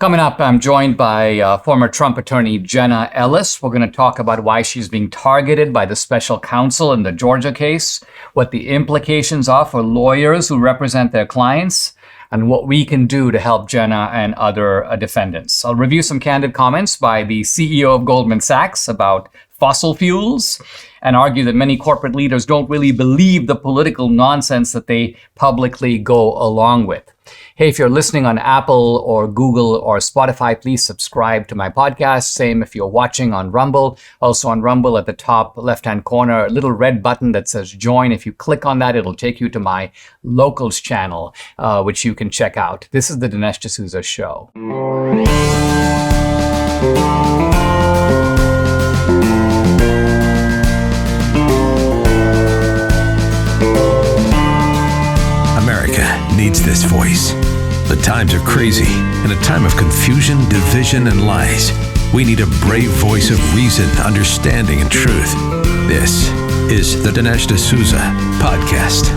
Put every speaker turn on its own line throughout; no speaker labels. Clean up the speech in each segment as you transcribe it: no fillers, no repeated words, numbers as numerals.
Coming up, I'm joined by former Trump attorney Jenna Ellis. We're going to talk about why she's being targeted by the Special Counsel in the Georgia case, what the implications are for lawyers who represent their clients, and what we can do to help Jenna and other defendants. I'll review some candid comments by the CEO of Goldman Sachs about fossil fuels and argue that many corporate leaders don't really believe the political nonsense that they publicly go along with. Hey, if you're listening on Apple or Google or Spotify, please subscribe to my podcast. Same if you're watching on Rumble. Also on Rumble at the top left-hand corner, a little red button that says join. If you click on that, it'll take you to my locals channel, which you can check out. This is the Dinesh D'Souza Show.
America needs this voice. The times are crazy. In a time of confusion, division, and lies, we need a brave voice of reason, understanding, and truth. This is the Dinesh D'Souza Podcast.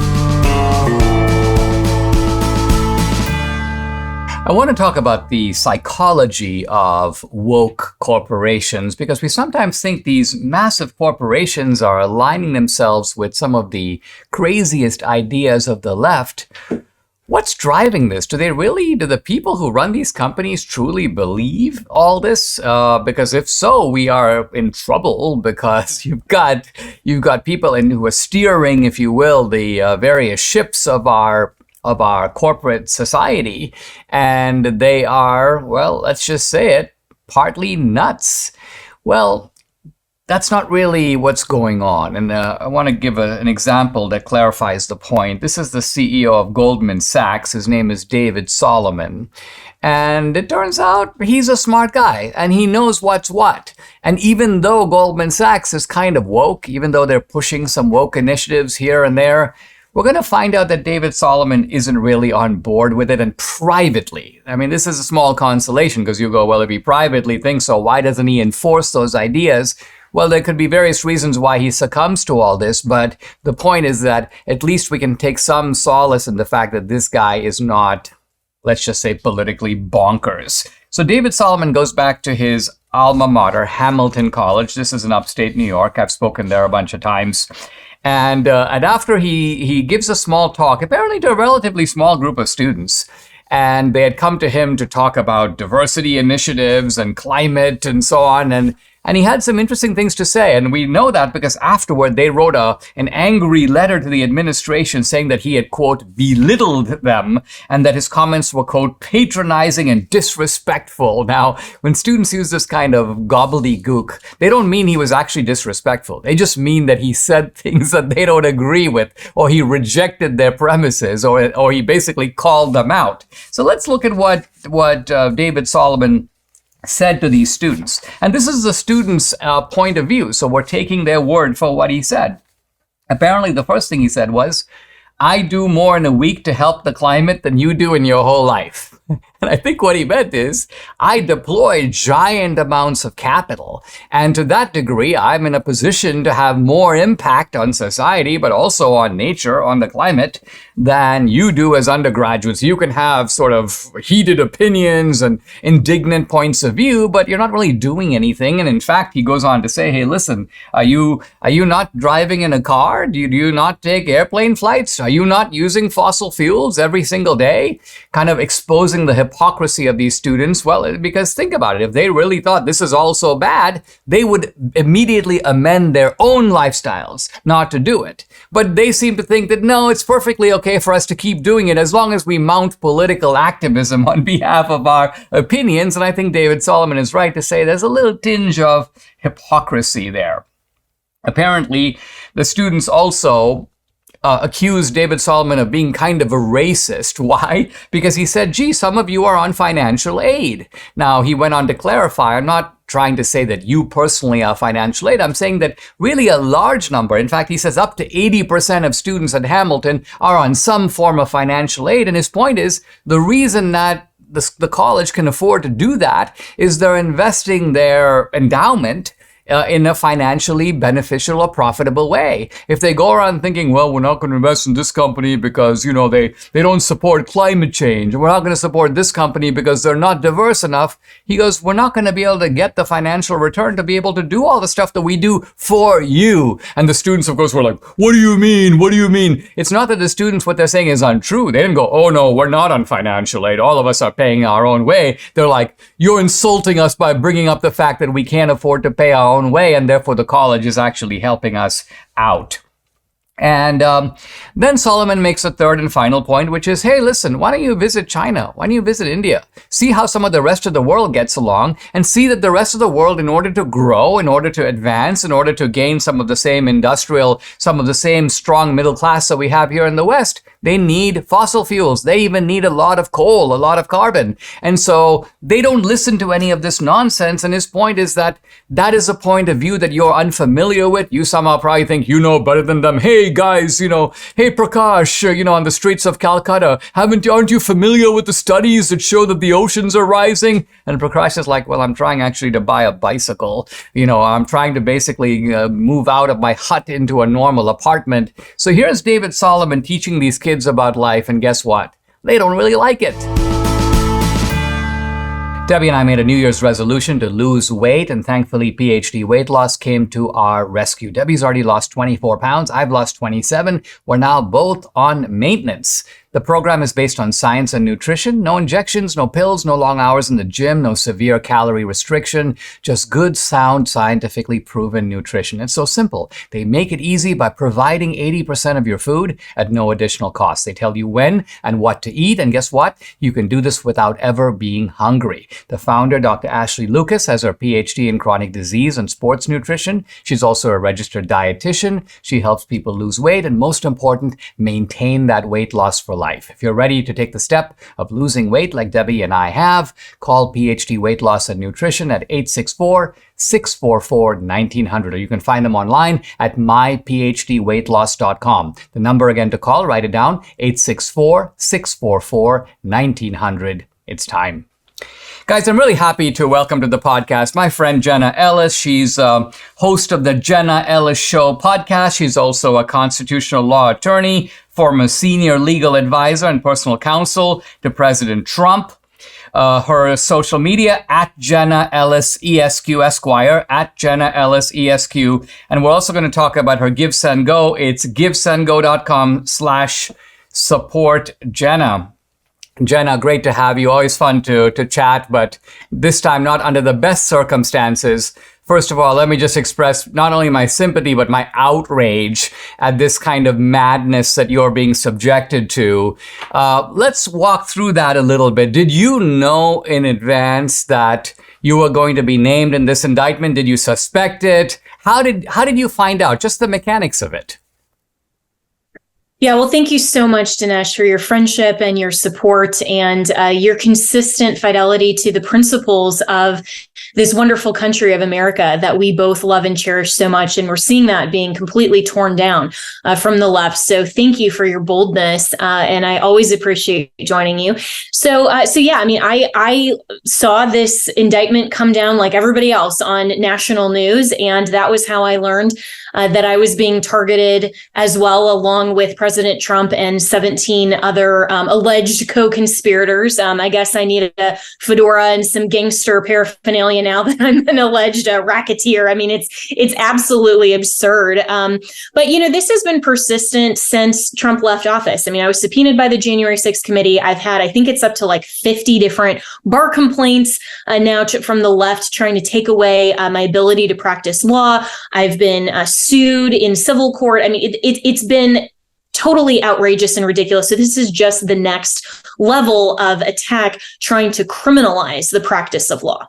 I want to talk about the psychology of woke corporations because we sometimes think these massive corporations are aligning themselves with some of the craziest ideas of the left. What's driving this? Do the people who run these companies truly believe all this? Because if so, we are in trouble because you've got people who are steering, if you will, the various ships of our corporate society, and they are, well, let's just say it, partly nuts. Well, that's not really what's going on. And I want to give an example that clarifies the point. This is the CEO of Goldman Sachs. His name is David Solomon. And it turns out he's a smart guy and he knows what's what. And even though Goldman Sachs is kind of woke, even though they're pushing some woke initiatives here and there, we're going to find out that David Solomon isn't really on board with it, and privately. I mean, this is a small consolation because you go, well, if he privately thinks so, why doesn't he enforce those ideas? Well, there could be various reasons why he succumbs to all this, but the point is that at least we can take some solace in the fact that this guy is not, let's just say, politically bonkers. So David Solomon goes back to his alma mater, Hamilton College. This is in upstate New York. I've spoken there a bunch of times. And after he gives a small talk, apparently to a relatively small group of students, and they had come to him to talk about diversity initiatives and climate and so on, and he had some interesting things to say. And we know that because afterward they wrote an angry letter to the administration saying that he had, quote, belittled them and that his comments were, quote, patronizing and disrespectful. Now, when students use this kind of gobbledygook, they don't mean he was actually disrespectful. They just mean that he said things that they don't agree with, or he rejected their premises, or he basically called them out. So let's look at what David Solomon said to these students. And this is the students' point of view, so we're taking their word for what he said. Apparently, the first thing he said was, I do more in a week to help the climate than you do in your whole life. And I think what he meant is, I deploy giant amounts of capital. And to that degree, I'm in a position to have more impact on society, but also on nature, on the climate, than you do as undergraduates. You can have sort of heated opinions and indignant points of view, but you're not really doing anything. And in fact, he goes on to say, hey, listen, are you not driving in a car? Do you not take airplane flights? Are you not using fossil fuels every single day? Kind of exposing the hypocrisy of these students. Well, because think about it, if they really thought this is all so bad, they would immediately amend their own lifestyles not to do it. But they seem to think that no, it's perfectly okay for us to keep doing it as long as we mount political activism on behalf of our opinions. And I think David Solomon is right to say there's a little tinge of hypocrisy there. Apparently, the students also accused David Solomon of being kind of a racist. Why? Because he said, gee, some of you are on financial aid. Now, he went on to clarify, I'm not trying to say that you personally are financial aid. I'm saying that really a large number, in fact, he says up to 80% of students at Hamilton are on some form of financial aid. And his point is, the reason that the college can afford to do that is they're investing their endowment in a financially beneficial or profitable way. If they go around thinking, well, we're not going to invest in this company because, they don't support climate change, and we're not going to support this company because they're not diverse enough, he goes, we're not going to be able to get the financial return to be able to do all the stuff that we do for you. And the students, of course, were like, what do you mean? What do you mean? It's not that the students, what they're saying is untrue. They didn't go, oh no, we're not on financial aid. All of us are paying our own way. They're like, you're insulting us by bringing up the fact that we can't afford to pay our own way, and therefore the college is actually helping us out. And then Solomon makes a third and final point, which is, hey, listen, why don't you visit China? Why don't you visit India? See how some of the rest of the world gets along, and see that the rest of the world, in order to grow, in order to advance, in order to gain some of the same industrial, some of the same strong middle class that we have here in the West, they need fossil fuels. They even need a lot of coal, a lot of carbon. And so they don't listen to any of this nonsense. And his point is that that is a point of view that you're unfamiliar with. You somehow probably think you know better than them. Hey guys, hey Prakash, on the streets of Calcutta, aren't you familiar with the studies that show that the oceans are rising? And Prakash is like, well, I'm trying actually to buy a bicycle. I'm trying to basically move out of my hut into a normal apartment. So here's David Solomon teaching these kids about life, and guess what? They don't really like it. Debbie and I made a New Year's resolution to lose weight, and thankfully PhD Weight Loss came to our rescue. Debbie's already lost 24 pounds. I've lost 27. We're now both on maintenance. The program is based on science and nutrition. No injections, no pills, no long hours in the gym, no severe calorie restriction, just good, sound, scientifically proven nutrition. It's so simple. They make it easy by providing 80% of your food at no additional cost. They tell you when and what to eat, and guess what? You can do this without ever being hungry. The founder, Dr. Ashley Lucas, has her PhD in chronic disease and sports nutrition. She's also a registered dietitian. She helps people lose weight and, most important, maintain that weight loss for life. If you're ready to take the step of losing weight like Debbie and I have, call PhD Weight Loss and Nutrition at 864-644-1900, or you can find them online at myphdweightloss.com. The number again to call, write it down, 864-644-1900. It's time. Guys, I'm really happy to welcome to the podcast my friend Jenna Ellis. She's host of the Jenna Ellis Show podcast. She's also a constitutional law attorney, former senior legal advisor and personal counsel to President Trump. Her social media, at Jenna Ellis ESQ Esquire, at Jenna Ellis ESQ. And we're also going to talk about her Give, Send, Go. It's givesendgo.com/support Jenna. Jenna, great to have you. Always fun to chat, but this time not under the best circumstances. First of all, let me just express not only my sympathy, but my outrage at this kind of madness that you're being subjected to. Let's walk through that a little bit. Did you know in advance that you were going to be named in this indictment? Did you suspect it? How did you find out? Just the mechanics of it.
Yeah, well, thank you so much, Dinesh, for your friendship and your support and your consistent fidelity to the principles of this wonderful country of America that we both love and cherish so much. And we're seeing that being completely torn down from the left. So thank you for your boldness. And I always appreciate joining you. So yeah, I mean, I saw this indictment come down like everybody else on national news. And that was how I learned that I was being targeted as well, along with President Trump and 17 other alleged co-conspirators. I guess I needed a fedora and some gangster paraphernalia now that I'm an alleged racketeer. I mean, it's absolutely absurd. But, this has been persistent since Trump left office. I mean, I was subpoenaed by the January 6th committee. I've had, I think it's up to like 50 different bar complaints now from the left trying to take away my ability to practice law. I've been sued in civil court. I mean, it's been totally outrageous and ridiculous. So this is just the next level of attack trying to criminalize the practice of law.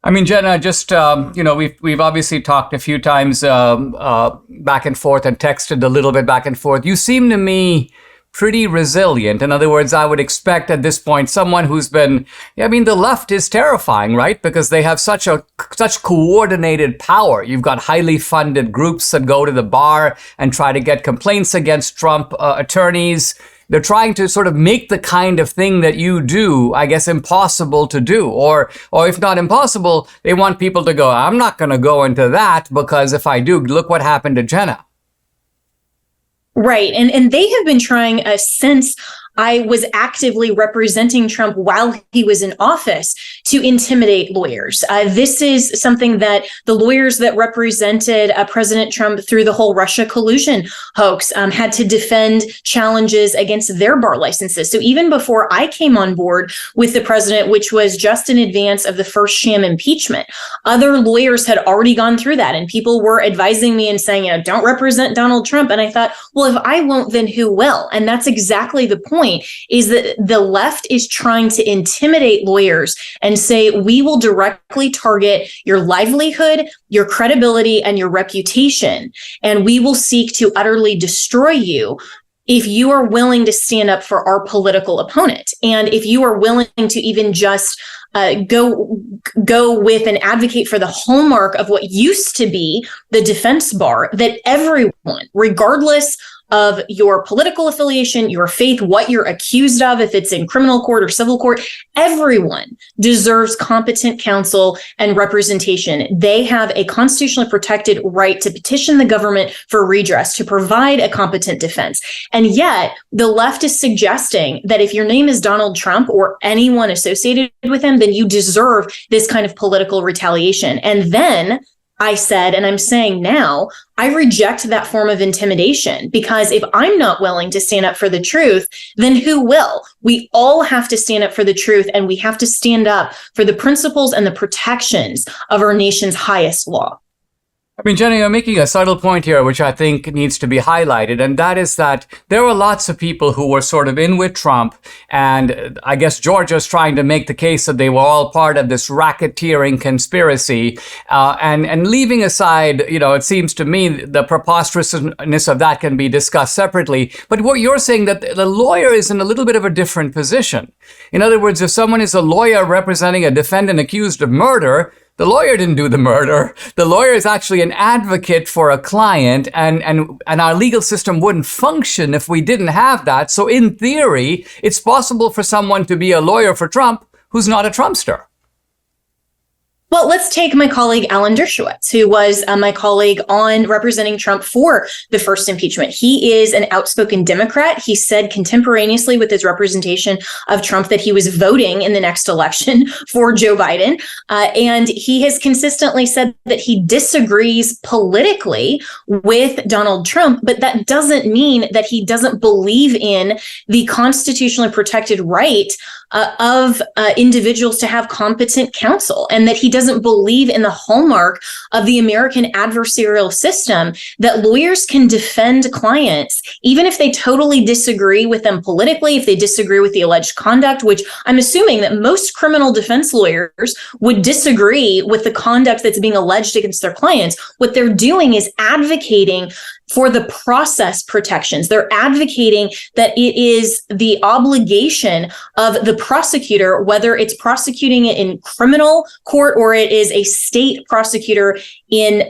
I mean, Jenna, just, we've obviously talked a few times back and forth and texted a little bit back and forth. You seem to me pretty resilient. In other words, I would expect at this point someone who's been, the left is terrifying, right? Because they have such coordinated power. You've got highly funded groups that go to the bar and try to get complaints against Trump attorneys. they're trying to sort of make the kind of thing that you do, I guess, impossible to do. Or if not impossible, they want people to go, I'm not going to go into that because if I do, look what happened to Jenna.
Right. And they have been trying since I was actively representing Trump while he was in office to intimidate lawyers. This is something that the lawyers that represented President Trump through the whole Russia collusion hoax had to defend challenges against their bar licenses. So even before I came on board with the president, which was just in advance of the first sham impeachment, other lawyers had already gone through that. And people were advising me and saying, don't represent Donald Trump. And I thought, well, if I won't, then who will? And that's exactly the point. Is that the left is trying to intimidate lawyers and say, we will directly target your livelihood, your credibility, and your reputation, and we will seek to utterly destroy you if you are willing to stand up for our political opponent. And if you are willing to even just go with and advocate for the hallmark of what used to be the defense bar, that everyone, regardless of your political affiliation, your faith, what you're accused of, if it's in criminal court or civil court, everyone deserves competent counsel and representation. They have a constitutionally protected right to petition the government for redress, to provide a competent defense. And yet the left is suggesting that if your name is Donald Trump or anyone associated with him, then you deserve this kind of political retaliation. And then I said, and I'm saying now, I reject that form of intimidation, because if I'm not willing to stand up for the truth, then who will? We all have to stand up for the truth, and we have to stand up for the principles and the protections of our nation's highest law.
I mean, Jenna, you're making a subtle point here, which I think needs to be highlighted, and that is that there were lots of people who were sort of in with Trump, and I guess Georgia's trying to make the case that they were all part of this racketeering conspiracy, and leaving aside, it seems to me the preposterousness of that can be discussed separately. But what you're saying, that the lawyer is in a little bit of a different position. In other words, if someone is a lawyer representing a defendant accused of murder, the lawyer didn't do the murder. The lawyer is actually an advocate for a client, and our legal system wouldn't function if we didn't have that. So in theory, it's possible for someone to be a lawyer for Trump who's not a Trumpster.
Well, let's take my colleague, Alan Dershowitz, who was my colleague on representing Trump for the first impeachment. He is an outspoken Democrat. He said contemporaneously with his representation of Trump that he was voting in the next election for Joe Biden. And he has consistently said that he disagrees politically with Donald Trump, but that doesn't mean that he doesn't believe in the constitutionally protected right of individuals to have competent counsel, and that he doesn't believe in the hallmark of the American adversarial system, that lawyers can defend clients even if they totally disagree with them politically, if they disagree with the alleged conduct, which I'm assuming that most criminal defense lawyers would disagree with the conduct that's being alleged against their clients. What they're doing is advocating for the process protections. They're advocating that it is the obligation of the prosecutor, whether it's prosecuting it in criminal court or it is a state prosecutor in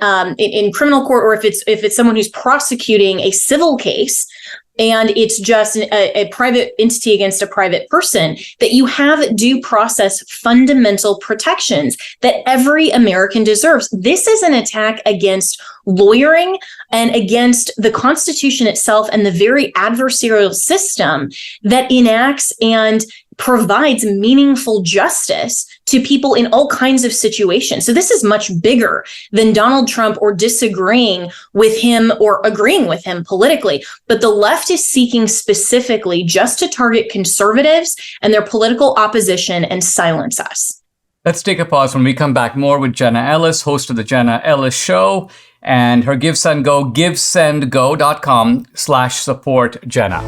criminal court, or if it's someone who's prosecuting a civil case, and it's just a private entity against a private person, that you have due process fundamental protections that every American deserves. This is an attack against lawyering and against the Constitution itself and the very adversarial system that enacts and provides meaningful justice to people in all kinds of situations. So this is much bigger than Donald Trump or disagreeing with him or agreeing with him politically. But the left is seeking specifically just to target conservatives and their political opposition and silence us.
Let's take a pause. When we come back, more with Jenna Ellis, host of the Jenna Ellis Show, and her Give, Send, Go, givesendgo.com/support Jenna.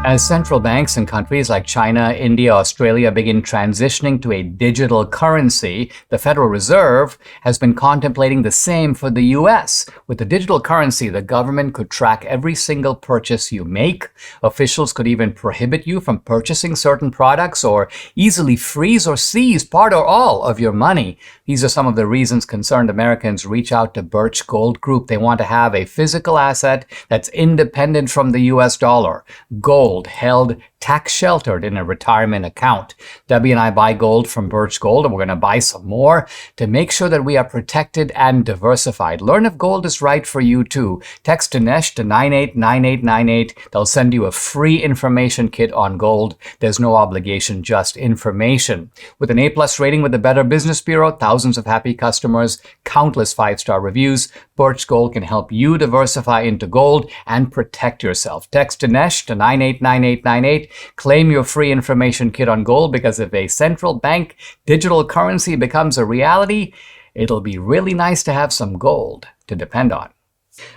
As central banks in countries like China, India, Australia begin transitioning to a digital currency, the Federal Reserve has been contemplating the same for the US. With the digital currency, the government could track every single purchase you make. Officials could even prohibit you from purchasing certain products or easily freeze or seize part or all of your money. These are some of the reasons concerned Americans reach out to Birch Gold Group. They want to have a physical asset that's independent from the US dollar. Gold held tax-sheltered in a retirement account. Debbie and I buy gold from Birch Gold, and we're going to buy some more to make sure that we are protected and diversified. Learn if gold is right for you, too. Text Dinesh to 989898. They'll send you a free information kit on gold. There's no obligation, just information. With an A-plus rating with the Better Business Bureau, thousands of happy customers, countless five-star reviews, Birch Gold can help you diversify into gold and protect yourself. Text Dinesh to 989898. Claim your free information kit on gold, because if a central bank digital currency becomes a reality, it'll be really nice to have some gold to depend on.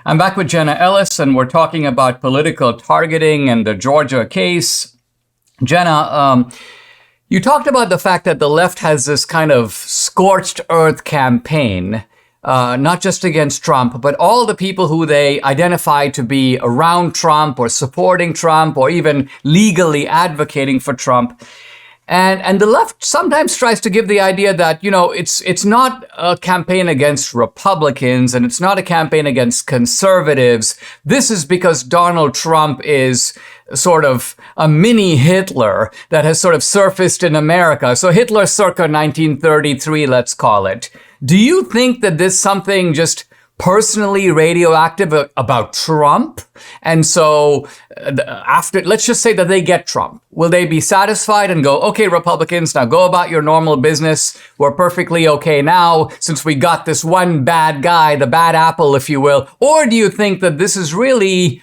I'm back with Jenna Ellis, and we're talking about political targeting and the Georgia case. Jenna, you talked about the fact that the left has this kind of scorched earth campaign, not just against Trump, but all the people who they identify to be around Trump or supporting Trump or even legally advocating for Trump. And the left sometimes tries to give the idea that, it's not a campaign against Republicans and it's not a campaign against conservatives. This is because Donald Trump is sort of a mini Hitler that has sort of surfaced in America. So Hitler circa 1933, let's call it. Do you think that this is something just personally radioactive about Trump? And so after, let's just say that they get Trump. Will they be satisfied and go, okay, Republicans, now go about your normal business. We're perfectly okay now since we got this one bad guy, the bad apple, if you will? Or do you think that this is really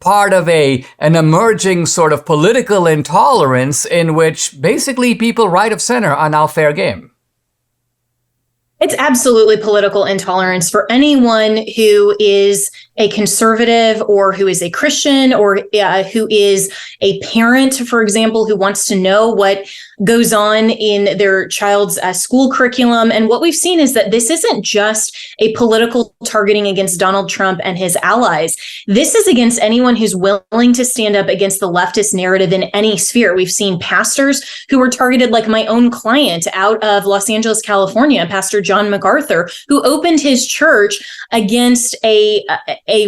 part of an emerging sort of political intolerance in which basically people right of center are now fair game?
It's absolutely political intolerance for anyone who is a conservative or who is a Christian or who is a parent, for example, who wants to know what goes on in their child's school curriculum. And what we've seen is that this isn't just a political targeting against Donald Trump and his allies. This is against anyone who's willing to stand up against the leftist narrative in any sphere. We've seen pastors who were targeted, like my own client out of Los Angeles, California, Pastor John MacArthur, who opened his church against a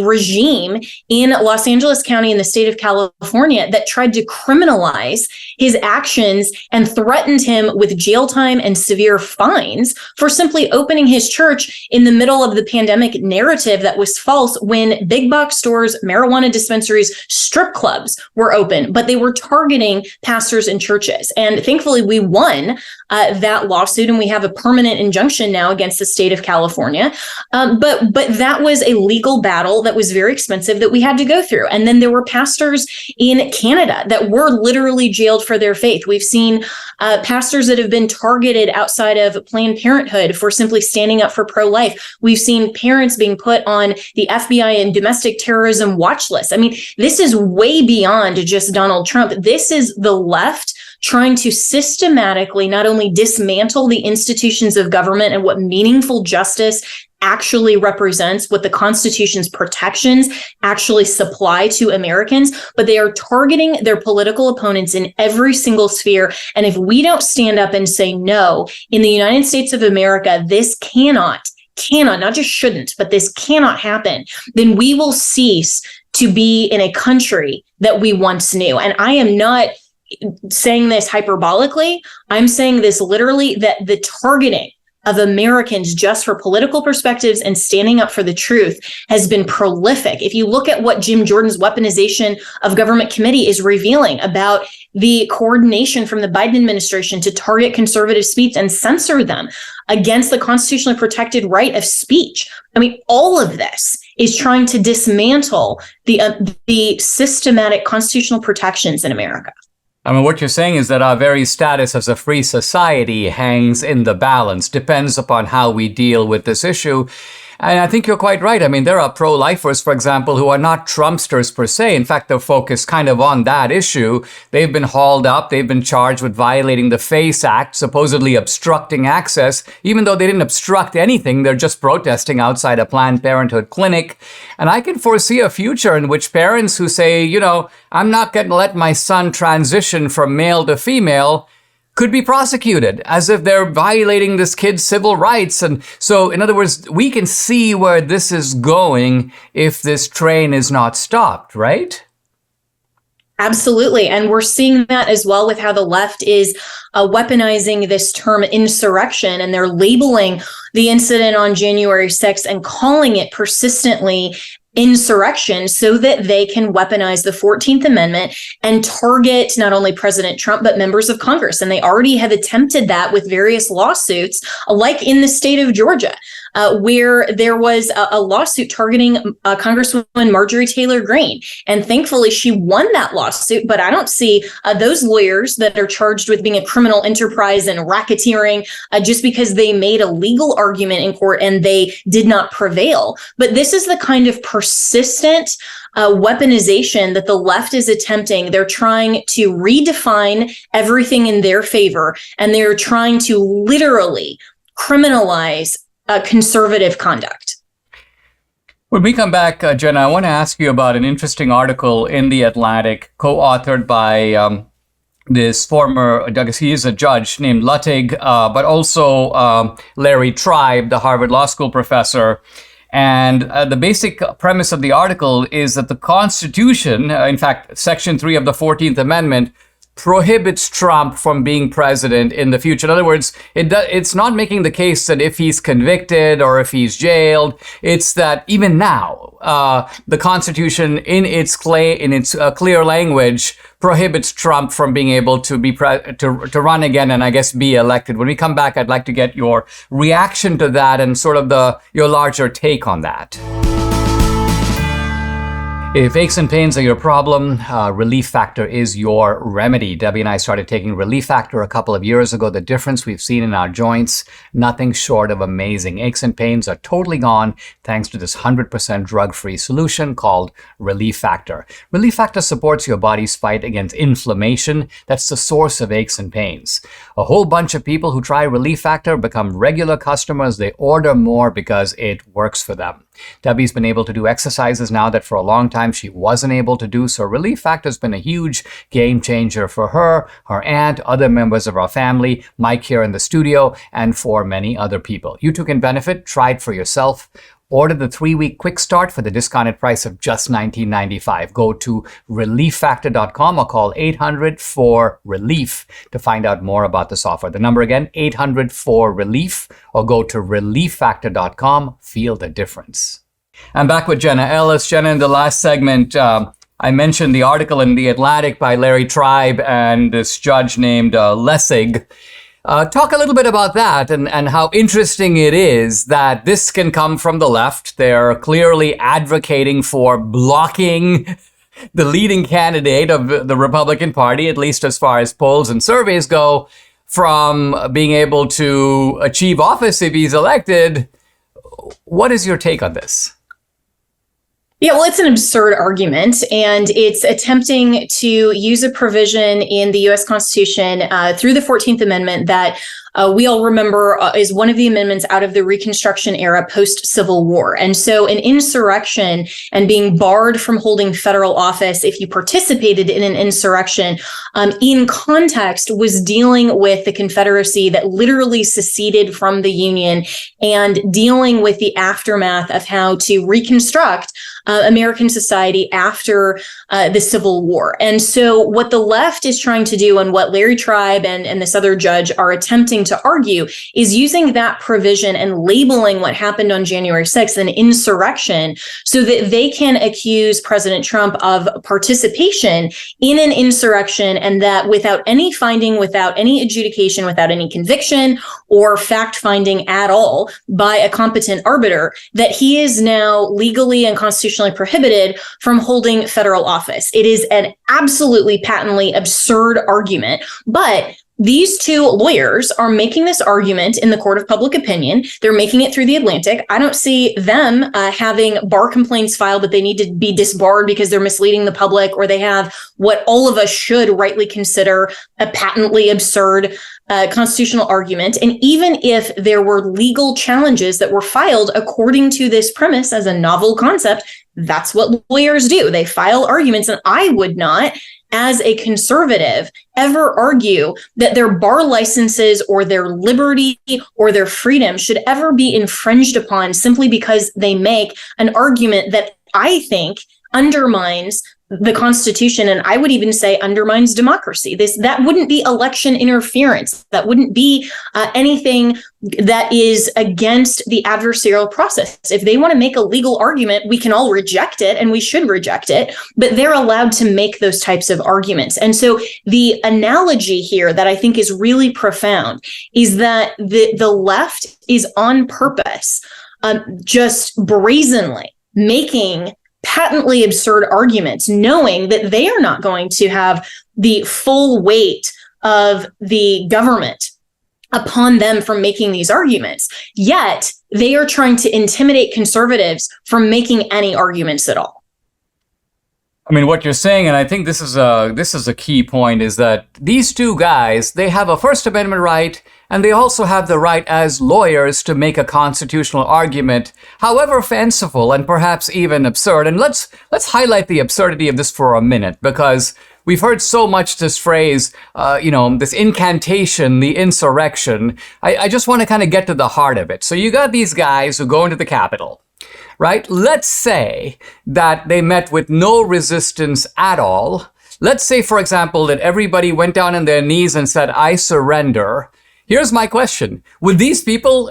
regime in Los Angeles County in the state of California that tried to criminalize his actions and threatened him with jail time and severe fines for simply opening his church in the middle of the pandemic narrative that was false when big box stores, marijuana dispensaries, strip clubs were open, but they were targeting pastors and churches. And thankfully, we won that lawsuit, and we have a permanent injunction now against the state of California. But that was a legal battle that was very expensive that we had to go through. And then there were pastors in Canada that were literally jailed for their faith. We've seen pastors that have been targeted outside of Planned Parenthood for simply standing up for pro-life. We've seen parents being put on the FBI and domestic terrorism watch list. I mean, this is way beyond just Donald Trump. This is the left trying to systematically not only dismantle the institutions of government and what meaningful justice actually represents, what the Constitution's protections actually supply to Americans, but they are targeting their political opponents in every single sphere. And if we don't stand up and say no, in the United States of America, this cannot, not just shouldn't, but this cannot happen, then we will cease to be in a country that we once knew. And I am not saying this hyperbolically. I'm saying this literally, that the targeting of Americans just for political perspectives and standing up for the truth has been prolific. If you look at what Jim Jordan's weaponization of government committee is revealing about the coordination from the Biden administration to target conservative speech and censor them against the constitutionally protected right of speech. I mean, all of this is trying to dismantle the systematic constitutional protections in America.
I mean, what you're saying is that our very status as a free society hangs in the balance, depends upon how we deal with this issue. And I think you're quite right. I mean, there are pro-lifers, for example, who are not Trumpsters per se. In fact, they're focused kind of on that issue. They've been hauled up. They've been charged with violating the FACE Act, supposedly obstructing access, even though they didn't obstruct anything. They're just protesting outside a Planned Parenthood clinic. And I can foresee a future in which parents who say, I'm not going to let my son transition from male to female could be prosecuted as if they're violating this kid's civil rights. And so, in other words, we can see where this is going if this train is not stopped, right?
Absolutely. And we're seeing that as well with how the left is weaponizing this term insurrection, and they're labeling the incident on January 6th and calling it persistently insurrection so that they can weaponize the 14th Amendment and target not only President Trump, but members of Congress. And they already have attempted that with various lawsuits, like in the state of Georgia, where there was a lawsuit targeting Congresswoman Marjorie Taylor Greene. And thankfully, she won that lawsuit. But I don't see those lawyers that are charged with being a criminal enterprise and racketeering just because they made a legal argument in court and they did not prevail. But this is the kind of persistent weaponization that the left is attempting. They're trying to redefine everything in their favor, and they're trying to literally criminalize conservative conduct.
When we come back, Jenna, I want to ask you about an interesting article in The Atlantic, co-authored by this former, I guess he is a judge named Luttig, but also Larry Tribe, the Harvard Law School professor. And the basic premise of the article is that the Constitution, in fact, Section 3 of the 14th Amendment, prohibits Trump from being president in the future. In other words, it's not making the case that if he's convicted or if he's jailed, it's that even now, the Constitution, in its clear language, prohibits Trump from being able to be to run again and I guess be elected. When we come back, I'd like to get your reaction to that and sort of your larger take on that. If aches and pains are your problem, Relief Factor is your remedy. Debbie and I started taking Relief Factor a couple of years ago. The difference we've seen in our joints, nothing short of amazing. Aches and pains are totally gone thanks to this 100% drug-free solution called Relief Factor. Relief Factor supports your body's fight against inflammation. That's the source of aches and pains. A whole bunch of people who try Relief Factor become regular customers. They order more because it works for them. Debbie's been able to do exercises now that for a long time she wasn't able to do. So Relief Factor has been a huge game changer for her, her aunt, other members of our family, Mike here in the studio, and for many other people. You too can benefit. Try it for yourself. Order the 3-week quick start for the discounted price of just $19.95. Go to relieffactor.com or call 800-4-RELIEF to find out more about this offer. The number again, 800-4-RELIEF, or go to relieffactor.com. Feel the difference. I'm back with Jenna Ellis. Jenna, in the last segment, I mentioned the article in The Atlantic by Larry Tribe and this judge named Lessig. Talk a little bit about that and how interesting it is that this can come from the left. They're clearly advocating for blocking the leading candidate of the Republican Party, at least as far as polls and surveys go, from being able to achieve office if he's elected. What is your take on this?
Yeah, well, it's an absurd argument, and it's attempting to use a provision in the U.S. Constitution through the 14th Amendment that we all remember is one of the amendments out of the Reconstruction era post-Civil War. And so an insurrection and being barred from holding federal office if you participated in an insurrection in context was dealing with the Confederacy that literally seceded from the Union and dealing with the aftermath of how to reconstruct American society after the Civil War. And so what the left is trying to do and what Larry Tribe and this other judge are attempting to argue is using that provision and labeling what happened on January 6th an insurrection so that they can accuse President Trump of participation in an insurrection, and that without any finding, without any adjudication, without any conviction or fact finding at all by a competent arbiter, that he is now legally and constitutionally prohibited from holding federal office. It is an absolutely patently absurd argument, but these two lawyers are making this argument in the court of public opinion. They're making it through the Atlantic. I don't see them having bar complaints filed that they need to be disbarred because they're misleading the public, or they have what all of us should rightly consider a patently absurd constitutional argument. And even if there were legal challenges that were filed according to this premise as a novel concept, that's what lawyers do. They file arguments, and I would not, as a conservative, ever argue that their bar licenses or their liberty or their freedom should ever be infringed upon simply because they make an argument that I think undermines the Constitution, and I would even say undermines democracy. That wouldn't be election interference. That wouldn't be anything that is against the adversarial process. If they want to make a legal argument, we can all reject it, and we should reject it, but they're allowed to make those types of arguments. And so the analogy here that I think is really profound is that the left is on purpose, just brazenly making patently absurd arguments, knowing that they are not going to have the full weight of the government upon them from making these arguments. Yet they are trying to intimidate conservatives from making any arguments at all.
I mean, what you're saying, and I think this is a key point, is that these two guys, they have a First Amendment right, and they also have the right as lawyers to make a constitutional argument, however fanciful and perhaps even absurd. And let's highlight the absurdity of this for a minute, because we've heard so much this phrase, this incantation, the insurrection. I just want to kind of get to the heart of it. So you got these guys who go into the Capitol, right? Let's say that they met with no resistance at all. Let's say, for example, that everybody went down on their knees and said, "I surrender." Here's my question. Would these people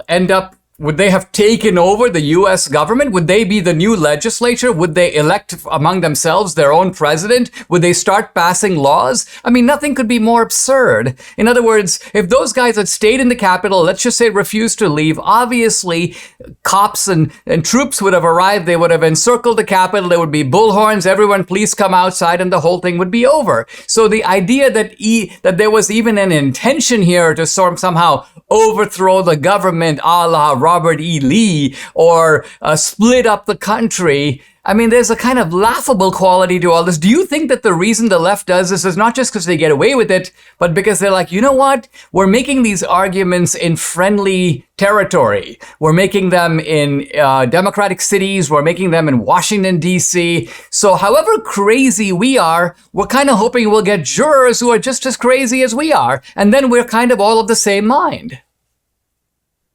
would they have taken over the U.S. government? Would they be the new legislature? Would they elect among themselves their own president? Would they start passing laws? I mean, nothing could be more absurd. In other words, if those guys had stayed in the Capitol, let's just say refused to leave, obviously cops and troops would have arrived. They would have encircled the Capitol. There would be bullhorns. Everyone, please come outside, and the whole thing would be over. So the idea that there was even an intention here to somehow overthrow the government a la Robert E. Lee or split up the country, I mean, there's a kind of laughable quality to all this. Do you think that the reason the left does this is not just because they get away with it, but because they're like, you know what? We're making these arguments in friendly territory. We're making them in democratic cities. We're making them in Washington, D.C. So however crazy we are, we're kind of hoping we'll get jurors who are just as crazy as we are. And then we're kind of all of the same mind.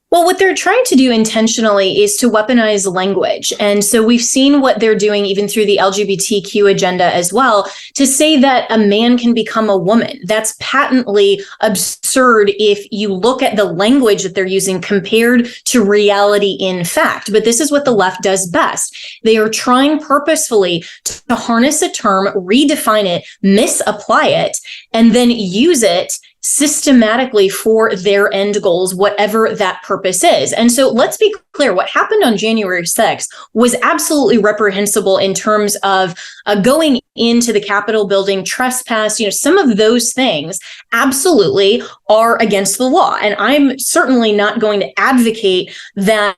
Well, what they're trying to do intentionally is to weaponize language. And so we've seen what they're doing even through the LGBTQ agenda as well, to say that a man can become a woman. That's patently absurd if you look at the language that they're using compared to reality in fact. But this is what the left does best. They are trying purposefully to harness a term, redefine it, misapply it, and then use it systematically for their end goals, whatever that purpose is. And so let's be clear, what happened on January 6th was absolutely reprehensible in terms of going into the Capitol building, trespass, some of those things absolutely are against the law. And I'm certainly not going to advocate that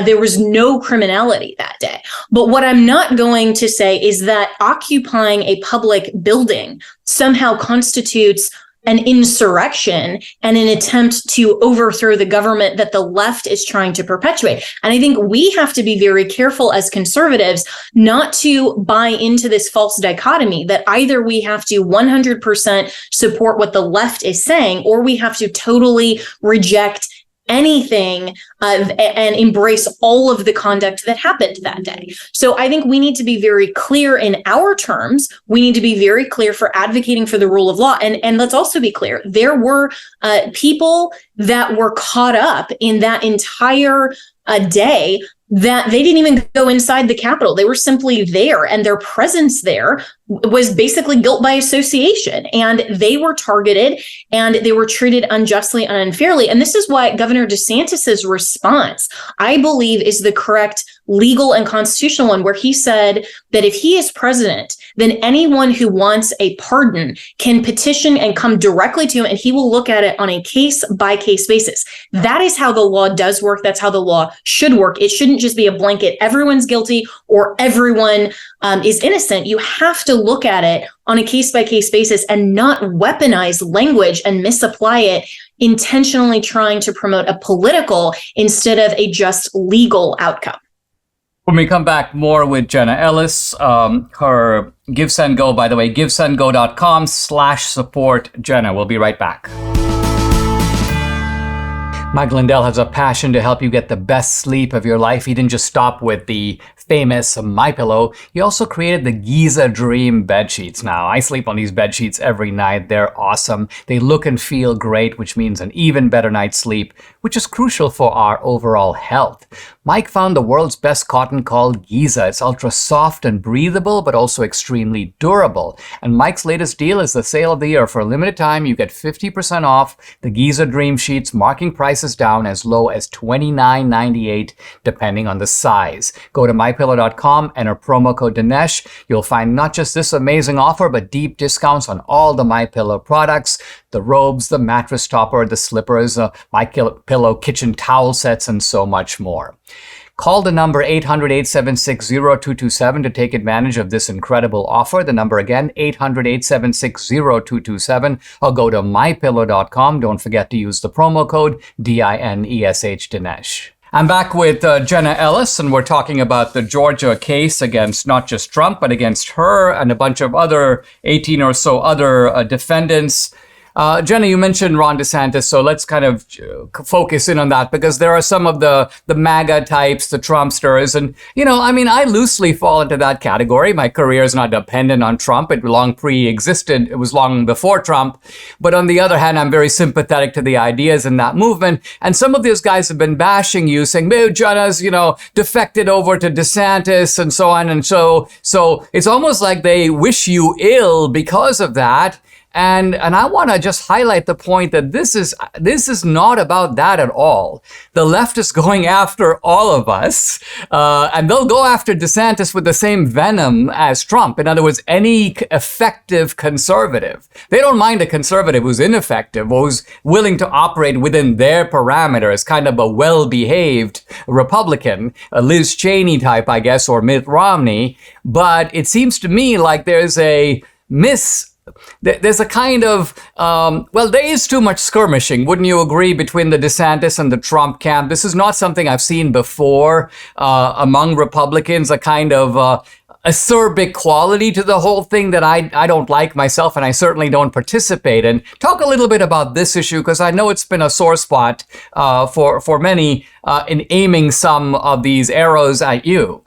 there was no criminality that day. But what I'm not going to say is that occupying a public building somehow constitutes an insurrection and an attempt to overthrow the government that the left is trying to perpetuate. And I think we have to be very careful as conservatives not to buy into this false dichotomy that either we have to 100% support what the left is saying, or we have to totally reject anything and embrace all of the conduct that happened that day. So I think we need to be very clear in our terms. We need to be very clear for advocating for the rule of law. And let's also be clear, there were people that were caught up in that entire day that they didn't even go inside the Capitol. They were simply there, and their presence there was basically guilt by association. And they were targeted and they were treated unjustly and unfairly. And this is why Governor DeSantis's response, I believe, is the correct legal and constitutional one, where he said that if he is president, then anyone who wants a pardon can petition and come directly to him, and he will look at it on a case-by-case basis. That is how the law does work. That's how the law should work. It shouldn't just be a blanket, everyone's guilty or everyone is innocent. You have to look at it on a case-by-case basis and not weaponize language and misapply it, intentionally trying to promote a political instead of a just legal outcome.
When we come back, more with Jenna Ellis, her Give, Send, Go, by the way, givesendgo.com/support Jenna. We'll be right back. Mike Lindell has a passion to help you get the best sleep of your life. He didn't just stop with the famous MyPillow. He also created the Giza Dream bed sheets. Now, I sleep on these bed sheets every night. They're awesome. They look and feel great, which means an even better night's sleep, which is crucial for our overall health. Mike found the world's best cotton called Giza. It's ultra soft and breathable, but also extremely durable. And Mike's latest deal is the sale of the year. For a limited time, you get 50% off the Giza Dream sheets, marking prices down as low as $29.98, depending on the size. Go to mypillow.com, enter promo code Dinesh. You'll find not just this amazing offer, but deep discounts on all the MyPillow products, the robes, the mattress topper, the slippers, MyPillow kitchen towel sets, and so much more. Call the number 800-876-0227 to take advantage of this incredible offer. The number again, 800-876-0227, or go to mypillow.com. Don't forget to use the promo code DINESH Dinesh. I'm back with Jenna Ellis, and we're talking about the Georgia case against not just Trump, but against her and a bunch of other 18 or so other defendants. Jenna, you mentioned Ron DeSantis, so let's kind of focus in on that, because there are some of the MAGA types, the Trumpsters, and, I loosely fall into that category. My career is not dependent on Trump. It long pre-existed. It was long before Trump. But on the other hand, I'm very sympathetic to the ideas in that movement. And some of these guys have been bashing you, saying, Jenna's, defected over to DeSantis and so on. And so it's almost like they wish you ill because of that. And I want to just highlight the point that this is not about that at all. The left is going after all of us, and they'll go after DeSantis with the same venom as Trump. In other words, any effective conservative. They don't mind a conservative who's ineffective or who's willing to operate within their parameters, kind of a well-behaved Republican, a Liz Cheney type, I guess, or Mitt Romney. But it seems to me like there's a there's a kind of, there is too much skirmishing, wouldn't you agree, between the DeSantis and the Trump camp? This is not something I've seen before among Republicans, a kind of acerbic quality to the whole thing that I don't like myself, and I certainly don't participate in. Talk a little bit about this issue, because I know it's been a sore spot for many in aiming some of these arrows at you.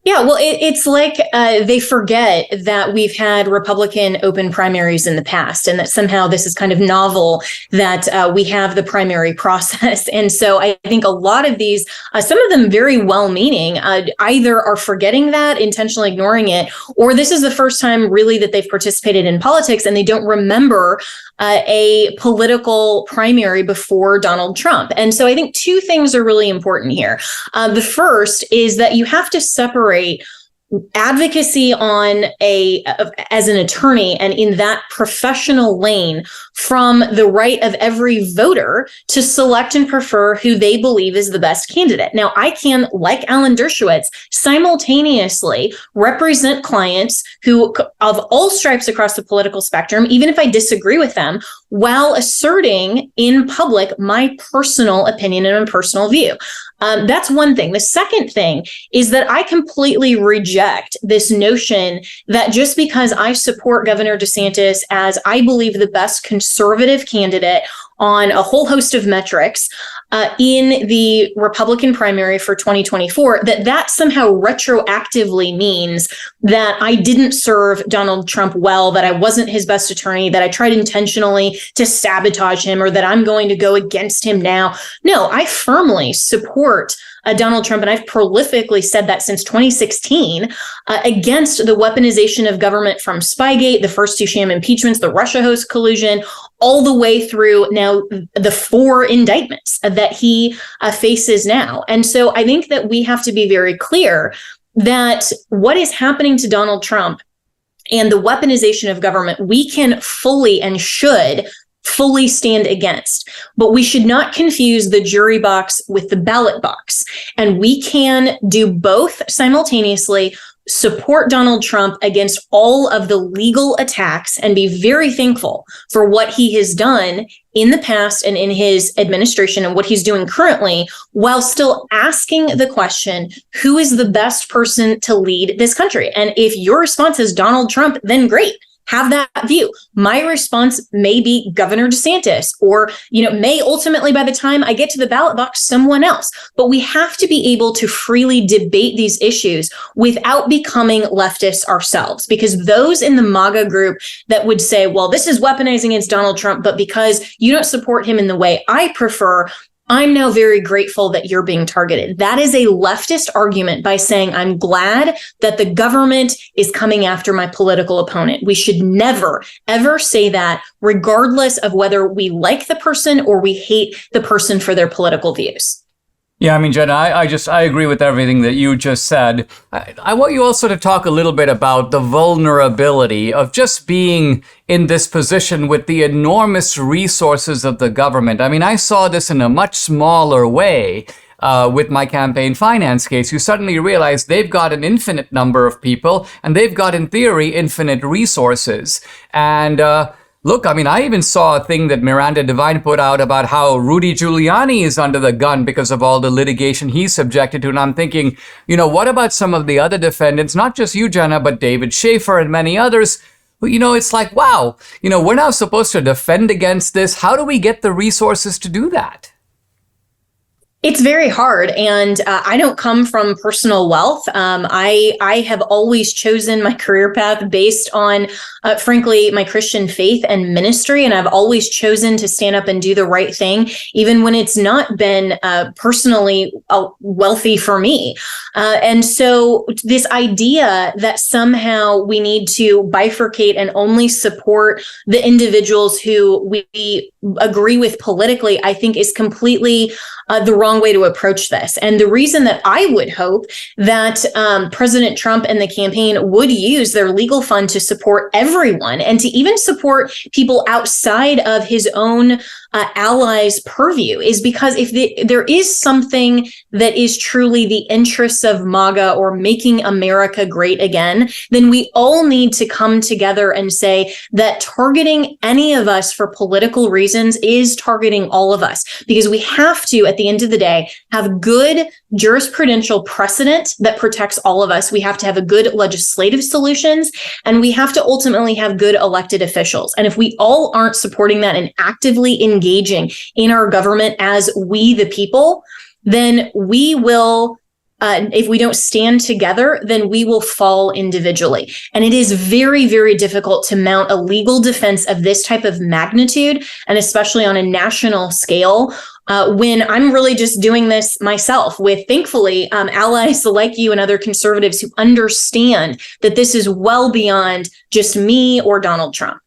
Yeah, well, it's like they forget that we've had Republican open primaries in the past, and that somehow this is kind of novel that we have the primary process. And so I think a lot of these, some of them very well-meaning, either are forgetting that, intentionally ignoring it, or this is the first time really that they've participated in politics and they don't remember a political primary before Donald Trump. And so I think two things are really important here. The first is that you have to separate advocacy as an attorney and in that professional lane from the right of every voter to select and prefer who they believe is the best candidate. Now, I can, like Alan Dershowitz, simultaneously represent clients who of all stripes across the political spectrum, even if I disagree with them, while asserting in public my personal opinion and my personal view. That's one thing. The second thing is that I completely reject this notion that just because I support Governor DeSantis as I believe the best conservative candidate on a whole host of metrics in the Republican primary for 2024, that somehow retroactively means that I didn't serve Donald Trump well, that I wasn't his best attorney, that I tried intentionally to sabotage him, or that I'm going to go against him now. No, I firmly support Donald Trump, and I've prolifically said that since 2016, against the weaponization of government from Spygate, the first two sham impeachments, the Russia host collusion, all the way through now the 4 indictments that he faces now. And so I think that we have to be very clear that what is happening to Donald Trump and the weaponization of government, we can fully and should fully stand against. But we should not confuse the jury box with the ballot box. And we can do both simultaneously, support Donald Trump against all of the legal attacks and be very thankful for what he has done in the past and in his administration and what he's doing currently, while still asking the question, who is the best person to lead this country? And if your response is Donald Trump, then great. Have that view. My response may be Governor DeSantis, or, may ultimately, by the time I get to the ballot box, someone else. But we have to be able to freely debate these issues without becoming leftists ourselves, because those in the MAGA group that would say, well, this is weaponizing against Donald Trump, but because you don't support him in the way I prefer, I'm now very grateful that you're being targeted. That is a leftist argument by saying, I'm glad that the government is coming after my political opponent. We should never, ever say that, regardless of whether we like the person or we hate the person for their political views.
Yeah, I mean, Jenna, I agree with everything that you just said. I want you also to talk a little bit about the vulnerability of just being in this position with the enormous resources of the government. I mean, I saw this in a much smaller way with my campaign finance case. You suddenly realize they've got an infinite number of people and they've got, in theory, infinite resources. And look, I mean, I even saw a thing that Miranda Devine put out about how Rudy Giuliani is under the gun because of all the litigation he's subjected to. And I'm thinking, what about some of the other defendants, not just you, Jenna, but David Schaefer and many others? It's like, wow, we're now supposed to defend against this. How do we get the resources to do that?
It's very hard. And I don't come from personal wealth. I have always chosen my career path based on, frankly, my Christian faith and ministry. And I've always chosen to stand up and do the right thing, even when it's not been personally wealthy for me. And so this idea that somehow we need to bifurcate and only support the individuals who we agree with politically, I think is completely the wrong way to approach this. And the reason that I would hope that President Trump and the campaign would use their legal fund to support everyone and to even support people outside of his own allies' purview is because if there is something that is truly the interests of MAGA or making America great again, then we all need to come together and say that targeting any of us for political reasons is targeting all of us, because we have to, at the end of the day, have good jurisprudential precedent that protects all of us. We have to have a good legislative solutions, and we have to ultimately have good elected officials. And if we all aren't supporting that and actively engaging in our government as we the people, then we will, if we don't stand together, then we will fall individually. And it is very, very difficult to mount a legal defense of this type of magnitude, and especially on a national scale, when I'm really just doing this myself with, thankfully, allies like you and other conservatives who understand that this is well beyond just me or Donald Trump.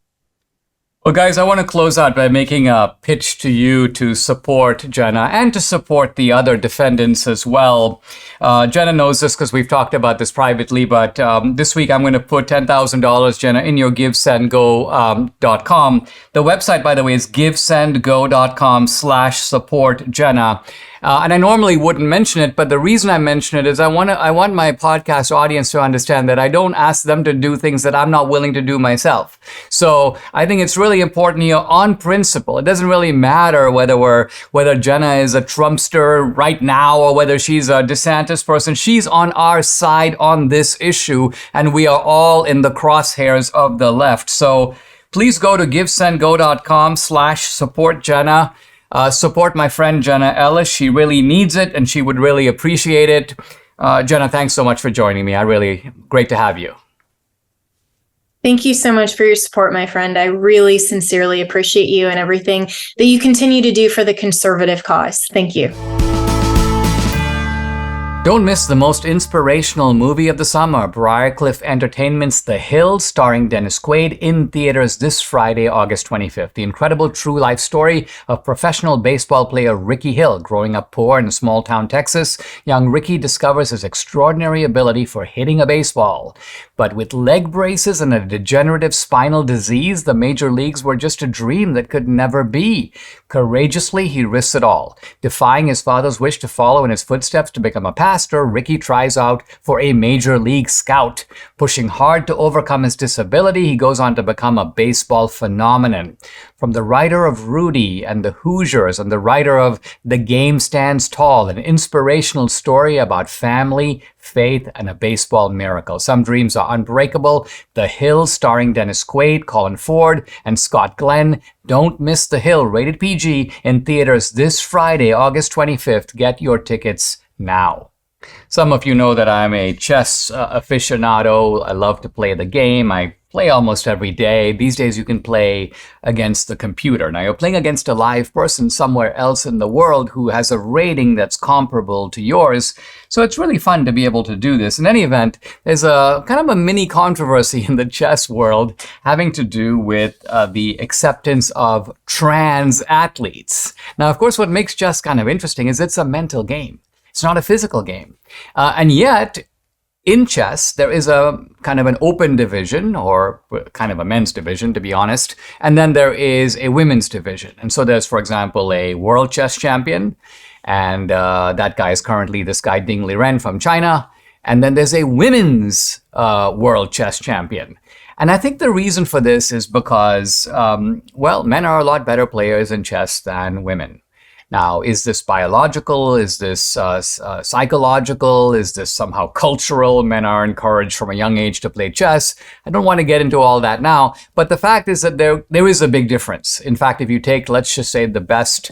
Well, guys, I want to close out by making a pitch to you to support Jenna and to support the other defendants as well. Jenna knows this because we've talked about this privately, but this week I'm going to put $10,000, Jenna, in your givesendgo.com. The website, by the way, is givesendgo.com/support Jenna. And I normally wouldn't mention it, but the reason I mention it is I want my podcast audience to understand that I don't ask them to do things that I'm not willing to do myself. So I think it's really important here on principle. It doesn't really matter whether Jenna is a Trumpster right now or whether she's a DeSantis person. She's on our side on this issue, and we are all in the crosshairs of the left. So please go to givesendgo.com/support Jenna. Support my friend Jenna Ellis. She really needs it, and she would really appreciate it. Jenna, thanks so much for joining me. Great to have you.
Thank you so much for your support, my friend. I really sincerely appreciate you and everything that you continue to do for the conservative cause. Thank you.
Don't miss the most inspirational movie of the summer, Briarcliff Entertainment's The Hill, starring Dennis Quaid, in theaters this Friday, August 25th. The incredible true life story of professional baseball player Ricky Hill. Growing up poor in small town Texas, young Ricky discovers his extraordinary ability for hitting a baseball. But with leg braces and a degenerative spinal disease, the major leagues were just a dream that could never be. Courageously, he risks it all. Defying his father's wish to follow in his footsteps to become a pastor, Ricky tries out for a major league scout. Pushing hard to overcome his disability, he goes on to become a baseball phenomenon. From the writer of Rudy and the Hoosiers and the writer of The Game Stands Tall, an inspirational story about family, faith, and a baseball miracle. Some dreams are unbreakable. The Hill, starring Dennis Quaid, Colin Ford, and Scott Glenn. Don't miss The Hill, rated PG, in theaters this Friday, August 25th. Get your tickets now. Some of you know that I'm a chess aficionado. I love to play the game. I play almost every day. These days you can play against the computer. Now you're playing against a live person somewhere else in the world who has a rating that's comparable to yours. So it's really fun to be able to do this. In any event, there's a kind of a mini controversy in the chess world having to do with the acceptance of trans athletes. Now, of course, what makes chess kind of interesting is it's a mental game. It's not a physical game. And yet, in chess, there is a kind of an open division, or kind of a men's division, to be honest. And then there is a women's division. And so there's, for example, a world chess champion. And that guy is currently this guy, Ding Liren from China. And then there's a women's world chess champion. And I think the reason for this is because, men are a lot better players in chess than women. Now, is this biological? Is this psychological? Is this somehow cultural? Men are encouraged from a young age to play chess. I don't want to get into all that now, but the fact is that there is a big difference. In fact, if you take, let's just say, the best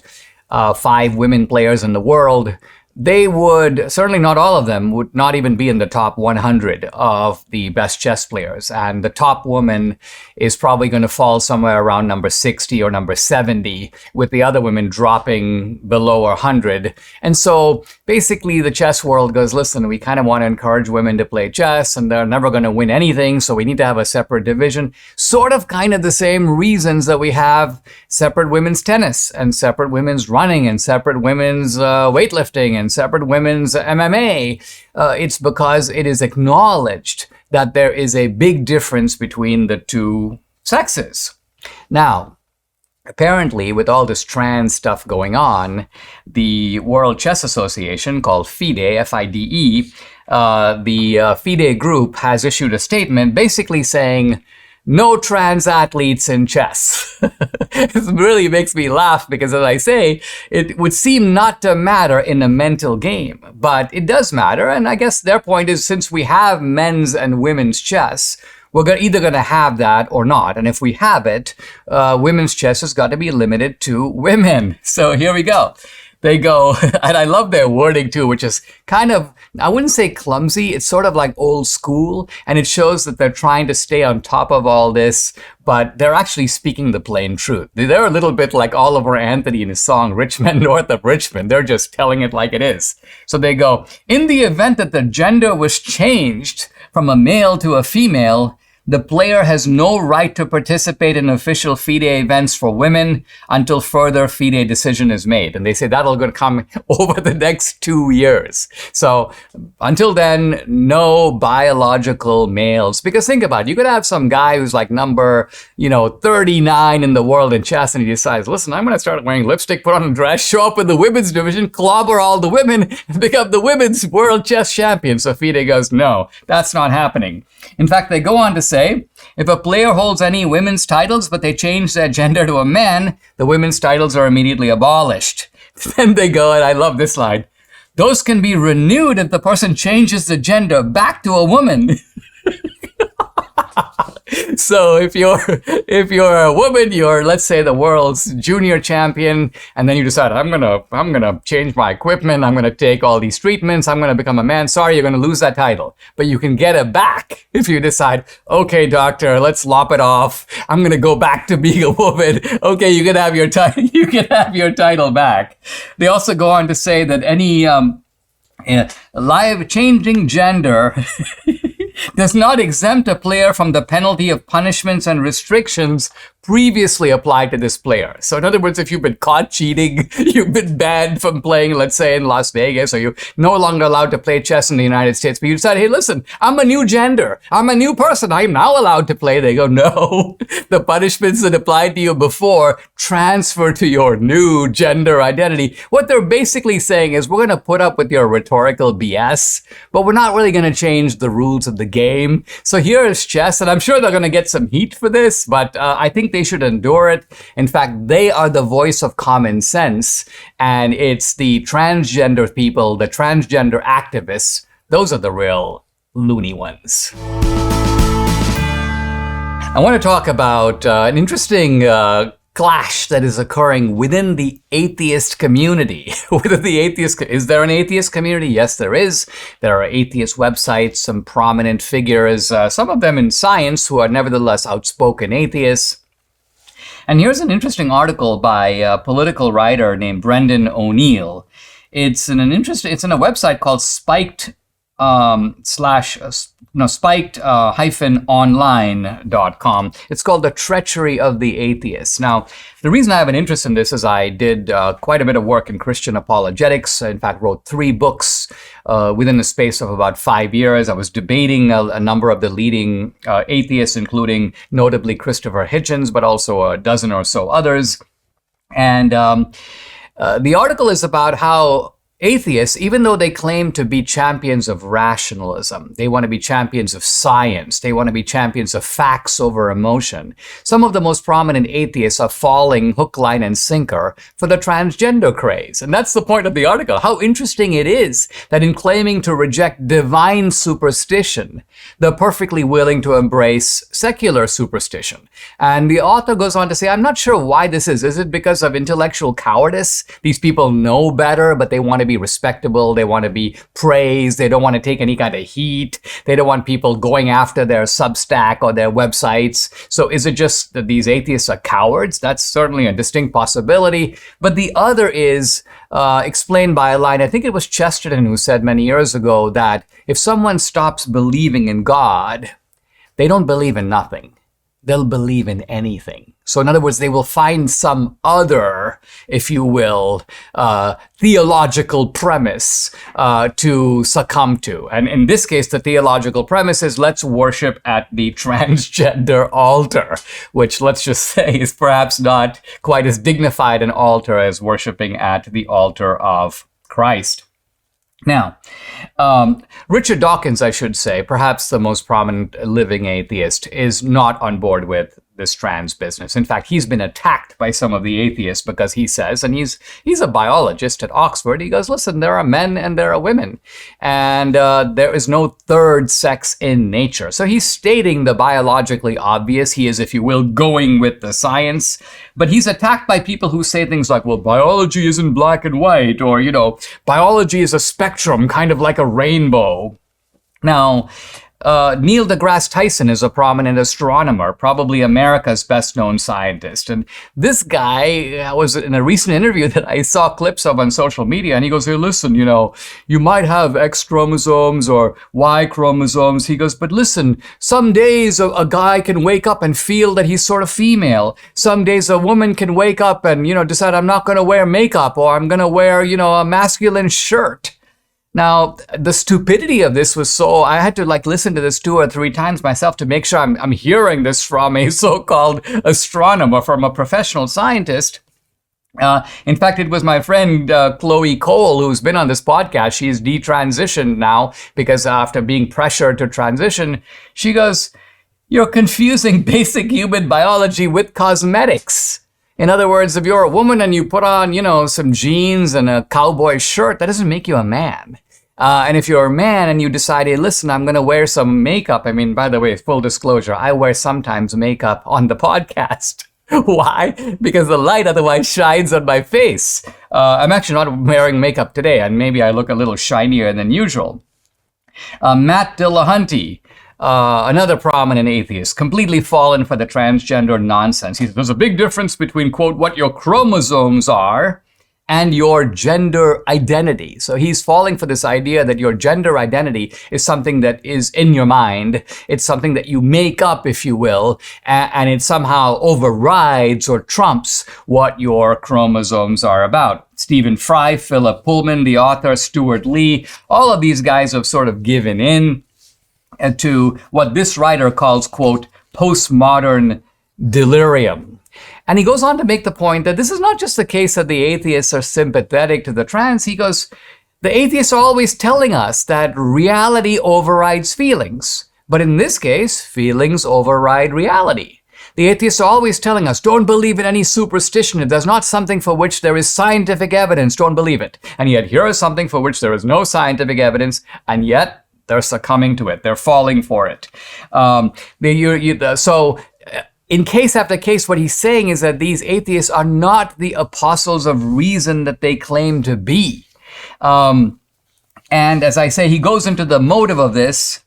5 women players in the world, they would, certainly not all of them, would not even be in the top 100 of the best chess players. And the top woman is probably going to fall somewhere around number 60 or number 70, with the other women dropping below 100. And so basically the chess world goes, listen, we kind of want to encourage women to play chess, and they're never going to win anything, so we need to have a separate division. Sort of kind of the same reasons that we have separate women's tennis and separate women's running and separate women's weightlifting and separate women's MMA. It's because it is acknowledged that there is a big difference between the two sexes. Now, apparently, with all this trans stuff going on, the World Chess Association, called FIDE, F-I-D-E, the FIDE group has issued a statement basically saying, no trans athletes in chess. It really makes me laugh because, as I say, it would seem not to matter in a mental game, but it does matter. And I guess their point is, since we have men's and women's chess, we're either going to have that or not. And if we have it, women's chess has got to be limited to women. So here we go. They go, and I love their wording too, which is kind of, I wouldn't say clumsy, it's sort of like old school, and it shows that they're trying to stay on top of all this, but they're actually speaking the plain truth. They're a little bit like Oliver Anthony in his song, Rich Men North of Richmond. They're just telling it like it is. So they go, in the event that the gender was changed from a male to a female, the player has no right to participate in official FIDE events for women until further FIDE decision is made. And they say that'll go to come over the next 2 years. So until then, no biological males. Because think about it, you could have some guy who's like number, 39 in the world in chess, and he decides, listen, I'm going to start wearing lipstick, put on a dress, show up in the women's division, clobber all the women, and become the women's world chess champion. So FIDE goes, no, that's not happening. In fact, they go on to say, if a player holds any women's titles, but they change their gender to a man, the women's titles are immediately abolished. Then they go, and I love this line, those can be renewed if the person changes the gender back to a woman. So if you're a woman, you're, let's say, the world's junior champion, and then you decide, I'm gonna change my equipment, I'm gonna take all these treatments, I'm gonna become a man. Sorry, you're gonna lose that title, but you can get it back if you decide, okay, doctor, let's lop it off. I'm gonna go back to being a woman. Okay, you can have your title. You can have your title back. They also go on to say that any Live changing gender does not exempt a player from the penalty of punishments and restrictions previously applied to this player. So in other words, if you've been caught cheating, you've been banned from playing, let's say, in Las Vegas, or you're no longer allowed to play chess in the United States, but you decide, hey, listen, I'm a new gender. I'm a new person. I'm now allowed to play. They go, no, the punishments that applied to you before transfer to your new gender identity. What they're basically saying is, we're going to put up with your rhetorical BS, but we're not really going to change the rules of the game. So here is chess, and I'm sure they're going to get some heat for this, but I think they should endure it. In fact, they are the voice of common sense, and it's the transgender people, the transgender activists, those are the real loony ones. I want to talk about an interesting clash that is occurring within the atheist community. Is there an atheist community? Yes, there is. There are atheist websites, some prominent figures, some of them in science who are nevertheless outspoken atheists. And here's an interesting article by a political writer named Brendan O'Neill. It's in a website called spiked-online.com. It's called The Treachery of the Atheists. Now, the reason I have an interest in this is I did quite a bit of work in Christian apologetics. In fact, wrote 3 books within the space of about 5 years. I was debating a number of the leading atheists, including notably Christopher Hitchens, but also a dozen or so others. And the article is about how atheists, even though they claim to be champions of rationalism, they want to be champions of science, they want to be champions of facts over emotion, some of the most prominent atheists are falling hook, line, and sinker for the transgender craze. And that's the point of the article. How interesting it is that in claiming to reject divine superstition, they're perfectly willing to embrace secular superstition. And the author goes on to say, I'm not sure why this is. Is it because of intellectual cowardice? These people know better, but they want to be respectable. They want to be praised. They don't want to take any kind of heat. They don't want people going after their Substack or their websites. So is it just that these atheists are cowards? That's certainly a distinct possibility. But the other is explained by a line, I think it was Chesterton who said many years ago that if someone stops believing in God, they don't believe in nothing. They'll believe in anything. So in other words, they will find some other, if you will, theological premise to succumb to. And in this case, the theological premise is let's worship at the transgender altar, which let's just say is perhaps not quite as dignified an altar as worshiping at the altar of Christ. Now, Richard Dawkins, I should say, perhaps the most prominent living atheist, is not on board with this trans business. In fact, he's been attacked by some of the atheists because he says, and he's a biologist at Oxford, he goes, listen, there are men and there are women, and there is no third sex in nature. So he's stating the biologically obvious. He is, if you will, going with the science, but he's attacked by people who say things like, well, biology isn't black and white, or, you know, biology is a spectrum, kind of like a rainbow. Now, Neil deGrasse Tyson is a prominent astronomer, probably America's best-known scientist. And this guy was in a recent interview that I saw clips of on social media, and he goes, hey, listen, you know, you might have X chromosomes or Y chromosomes. He goes, but listen, some days a guy can wake up and feel that he's sort of female. Some days a woman can wake up and, you know, decide I'm not going to wear makeup, or I'm going to wear, you know, a masculine shirt. Now, the stupidity of this was so, I had to listen to this 2 or 3 times myself to make sure I'm hearing this from a so-called astronomer, from a professional scientist. In fact, it was my friend Chloe Cole, who's been on this podcast. She's detransitioned now because after being pressured to transition, she goes, you're confusing basic human biology with cosmetics. In other words, if you're a woman and you put on, you know, some jeans and a cowboy shirt, that doesn't make you a man. And if you're a man and you decide, hey, listen, I'm going to wear some makeup. I mean, by the way, full disclosure, I wear sometimes makeup on the podcast. Why? Because the light otherwise shines on my face. I'm actually not wearing makeup today, and maybe I look a little shinier than usual. Matt Dillahunty, another prominent atheist, completely fallen for the transgender nonsense. He says there's a big difference between, quote, what your chromosomes are and your gender identity. So he's falling for this idea that your gender identity is something that is in your mind. It's something that you make up, if you will, and it somehow overrides or trumps what your chromosomes are about. Stephen Fry, Philip Pullman, the author, Stuart Lee, all of these guys have sort of given in to what this writer calls, quote, postmodern delirium. And he goes on to make the point that this is not just the case that the atheists are sympathetic to the trans. He goes, the atheists are always telling us that reality overrides feelings. But in this case, feelings override reality. The atheists are always telling us, don't believe in any superstition. If there's not something for which there is scientific evidence, don't believe it. And yet here is something for which there is no scientific evidence, and yet they're succumbing to it. They're falling for it. In case after case, what he's saying is that these atheists are not the apostles of reason that they claim to be. And as I say, he goes into the motive of this,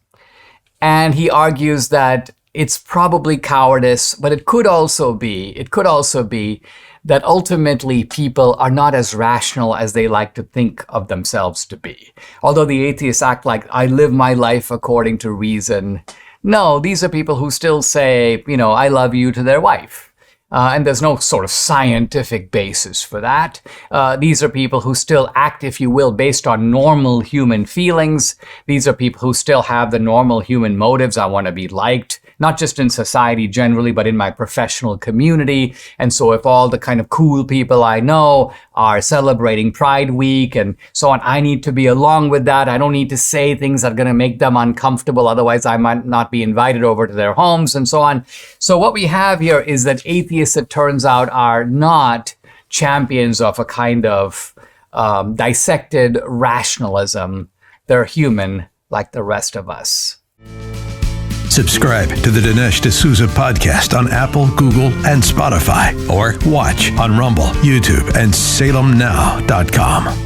and he argues that it's probably cowardice, but it could also be that ultimately people are not as rational as they like to think of themselves to be. Although the atheists act like, I live my life according to reason. No, these are people who still say, I love you to their wife. And there's no sort of scientific basis for that. These are people who still act, if you will, based on normal human feelings. These are people who still have the normal human motives. I want to be liked, not just in society generally, but in my professional community. And so if all the kind of cool people I know are celebrating Pride Week and so on, I need to be along with that. I don't need to say things that are going to make them uncomfortable. Otherwise, I might not be invited over to their homes and so on. So what we have here is that atheists, it turns out, are not champions of a kind of dissected rationalism. They're human like the rest of us.
Subscribe to the Dinesh D'Souza podcast on Apple, Google, and Spotify, or watch on Rumble, YouTube, and SalemNow.com.